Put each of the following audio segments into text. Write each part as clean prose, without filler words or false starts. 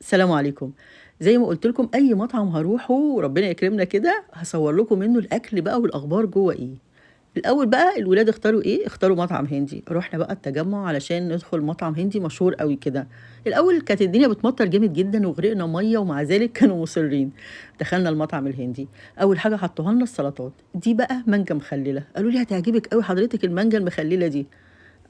السلام عليكم. زي ما قُلت لكم أي مطعم هاروحه وربنا يكرمنا كده، هاصور لكم منه الأكل بقى والأخبار جوّه إيه. الأول بقى الولاد اختاروا إيه، اختاروا مطعم هندي، رُحنا بقى التجمُّع علشان ندخل مطعم هندي مشهور أوي كده. الأول كانت الدنيا بتمطَّر جامد جدًا وغرقنا مَيّة ومع ذلك كانوا مُصرّين. دخلنا المطعم الهندي، أول حاجة حطّوها لنا السلطات، دي بقى مانجا مخلِّلة، قالوا لي: "هتعجبِك أوي حضرتِك المانجا المخلِّلة دي."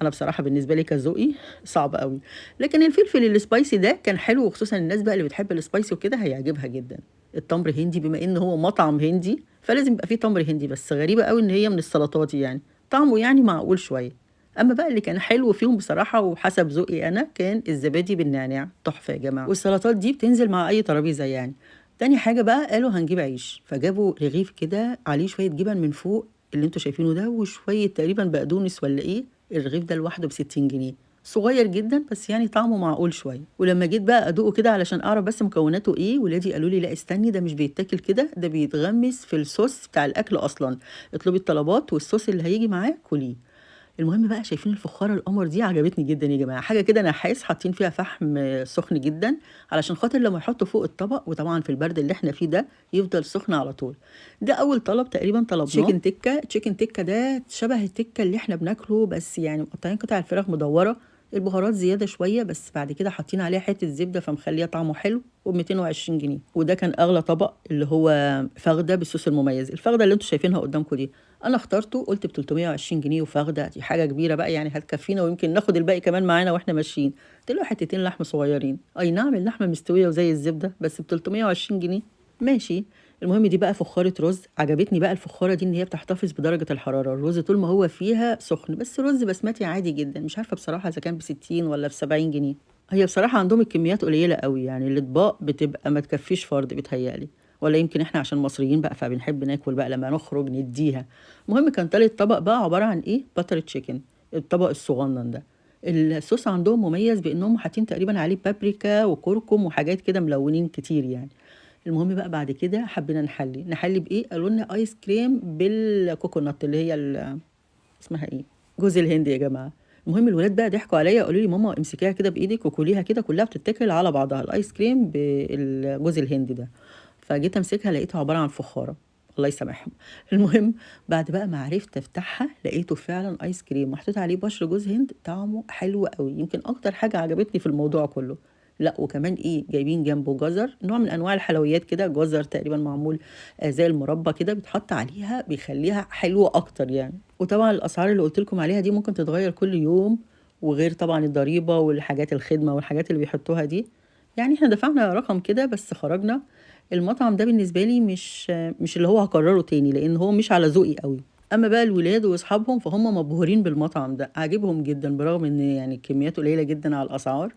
أنا بصراحة بالنسبة لي كذوقي صعب أوي، لكن الفلفل الspicy ده كان حلو وخصوصًا الناس بقى اللي بتحب الspicy وكده هيعجبها جدًا. التمر هندي بما إن هو مطعم هندي، فلازم يبقى فيه تمر هندي، بس غريبة أوي إن هي من السلطات يعني، طعمه يعني معقول شوية. أمّا بقى اللي كان حلو فيهم بصراحة وحسب ذوقي أنا، كان الزبادي بالنعناع، تحفة يا جماعة، والسلطات دي بتنزل مع أي ترابيزة يعني. تاني حاجة بقى قالوا هنجيب عيش، فجابوا رغيف كده عليه شوية جبن من فوق اللي أنتم شايفينه ده، وشوية تقريبًا بقدونس والّا إيه، الرغيف ده لوحده ب60 جنيه، صغير جدًا بس يعني طعمه معقول شوية. ولمّا جيت بقى أدوقه كده علشان أعرف بس مكوناته إيه، ولادي قالوا لي: "لأ استني ده مش بيتاكل كده، ده بيتغمس في الصوص بتاع الأكل أصلًا، اطلبي الطلبات والصوص اللي هييجي معاه كُليه." المهم بقى شايفين الفخارة القمر دي عجبتني جدًا يا جماعة، حاجة كده نحاس حاطين فيها فحم سخن جدًا، علشان خاطر لمّا يحطوا فوق الطبق وطبعًا في البرد اللي إحنا فيه ده يفضل سخن على طول. ده أول طلب تقريبًا طلبناه chicken tikka ده شبه التِكة اللي إحنا بناكله بس يعني مقطعين قطع الفراخ مدوّرة، البهارات زيادة شوية بس بعد كده حاطين عليها حتة زبدة فمخلية طعمه حلو وب220 جنيه، وده كان أغلى طبق اللي هو فخدة بالصوص المميز، الفخدة اللي أنتم شايفينها قدامكم دي. أنا اخترته قُلت ب320 جنيه وفخدة، دي حاجة كبيرة بقى يعني هتكفّينا ويمكن ناخد الباقي كمان معانا وإحنا ماشيين، قُلت له حتتين لحمة صغيّرين، أي نعم اللحمة مستوية وزي الزبدة بس ب320 جنيه، ماشي. المهم دي بقى فخّارة رُز، عجبتني بقى الفخّارة دي إن هي بتحتفظ بدرجة الحرارة، الرُز طول ما هو فيها سُخن، بس رُز بسمتي عادي جدًا، مش عارفة بصراحة إذا كان ب60 والّا ب70 جنيه. هي بصراحة عندهم الكميات قليلة أوي، يعني الأطباق بتبقى ما تكفّيش فرد بيتهيأ لي. والّا يمكن إحنا عشان مصريين بقى فبنحب ناكل بقى لمّا نخرج ندّيها. المهم كان تالت طبق بقى عبارة عن إيه، butter chicken الطبق الصغنن ده. الصوص عندهم مميز بإنهم حاطين تقريبًا عليه بابريكا وكركم وحاجات كده ملونين كتير يعني. المهم بقى بعد كده حبينا نحلّي، نحلّي بإيه، قالوا لنا آيس كريم بالكوكونات اللي هي اسمها إيه، جوز الهند يا جماعة. المهم الولاد بقى ضحكوا عليَّ قالوا لي: "ماما امسكيها كده بإيدِك وكليها كده كلها بتتاكل على بعضها، الآيس كريم جوز الهند ده." فجيت أمسكها لقيته عبارة عن فخارة، الله يسامحهم. المهم بعد بقى ما عرفت أفتحها لقيته فعلًا آيس كريم محطوط عليه بشر جوز هند، طعمه حلو أوي، يمكن أكتر حاجة عجبتني في الموضوع كله. لأ وكمان إيه، جايبين جنبه جزر، نوع من أنواع الحلويات كده، جزر تقريبًا معمول زي المربى كده بيتحط عليها بيخلّيها حلوة أكتر يعني. وطبعًا الأسعار اللي قُلت لكم عليها دي ممكن تتغيّر كل يوم، وغير طبعًا الضريبة والحاجات الخدمة والحاجات اللي بيحطوها دي، يعني إحنا دفعنا رقم كده بس خرجنا. المطعم ده بالنسبة لي مش اللي هو هاكرره تاني، لإن هو مش على ذوقي أوي. أمّا بقى الولاد وأصحابهم فهُم مبهورين بالمطعم ده، عاجبهم جدًا برغم إن يعني الكميات قليلة جدًا على الأسعار،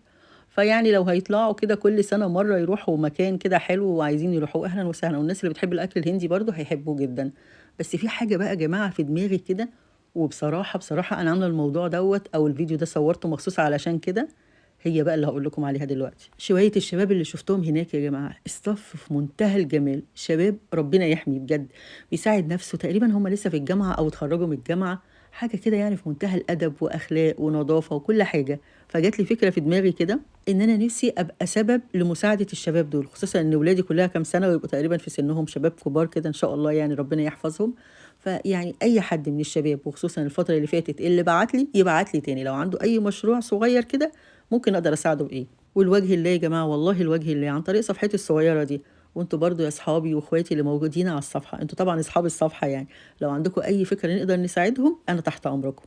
فيعني لو هيطلعوا كده كل سنة مرّة يروحوا مكان كده حلو وعايزين يروحوه أهلًا وسهلًا، والناس اللي بتحب الأكل الهندي برضه هيحبوه جدًا. بس في حاجة بقى يا جماعة في دماغي كده، وبصراحة أنا عاملة الموضوع دوّة أو الفيديو ده صوّرته مخصوص علشان كده، هي بقى اللي هاقول لكم عليها دلوقتي. شوية الشباب اللي شُفتهم هناك يا جماعة، الصف في منتهى الجمال، شباب ربنا يحمي بجد، بيساعد نَفْسه تقريبًا هم لسه في الجامعة أو اتخرّجوا من الجامعة، حاجة كده يعني في منتهى الأدب وأخلاق ونضافة وكل حاجة. فجات لي فكرة في دماغي كده، إن أنا نِفْسي أبقى سبب لمساعدة الشباب دول، خصوصًا إن ولادي كلّها كام سَنة ويبقوا تقريبًا في سِنّهم شباب كبار كده إن شاء الله يعني ربنا يحفظهم. فيعني أي حد من الشباب وخصوصًا الفترة اللي فاتت اللي بعت لي، يبعت لي تاني، لو عنده أي مشروع صغير كده ممكن أقدر أساعده بإيه. ولوجه الله يا جماعة والله لوجه الله عن طريق صفحتي الصغيرة دي، وأنتم برضه يا أصحابي وأخواتي اللي موجودين على الصفحة، أنتم طبعًا أصحاب الصفحة يعني، لو عندكم أي فكرة نقدر نساعدهم أنا تحت أمركم.